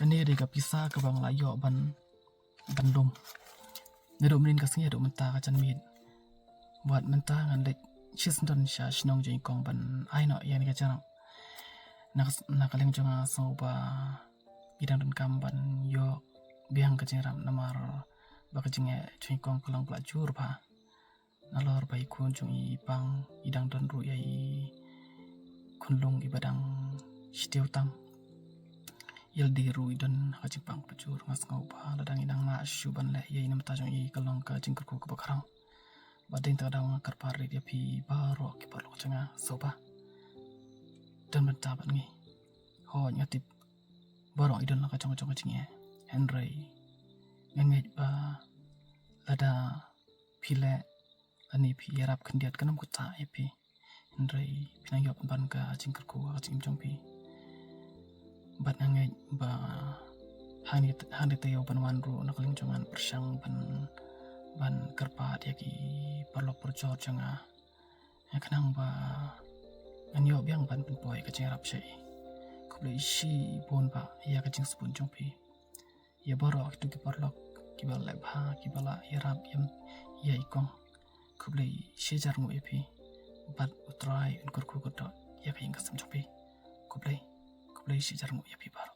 Kani dia kapisa ke bang layo bandum. Nedok menin kasnya dok mentah kacan mit. Buat mentah ngan lek cisndon sha shnong jeng kong ban aino yani kacan. Nak kaleng jonga soba idang dan kamban yo biang kacing ram namar bakajing jeng kong kelang pelajur ba. Nalor bai kun jung i pang idang dan ru yai kunlung ibadang shiteu tam. Il diru idan kacing pang pelajur ngas ngau ba ladang idang na syuban le yai nam tajong i kelang kacing kerku kebakarang. Bading tak daung karpari dia pi baro ki perlu cenga soba. Dan bentaban ngi. Ho nyatip borong idan la kacang kacingnya. Henry ngengej ba lada pile ani pi yarap kendiat kenam kuta epi. Henry pinang yop ban ka cingkerku kacing jongpi. Bat ngengej ba hani tayo ban wanru nakaling jongan persyang ban kerpa dia ki perlu perjor janga. Ya kenang ba anyo biang ban penpoi kacing rap syai. Kublai isi bon ba ya kacing sepun jongpi. Ya borok itu ki perlok kibala ba kibala yarap yam ya ikong. Kublai syejar mu epi. Bat utrai unkurku kodok ya kayang kasam jongpi. Kublai syejar mu epi baru.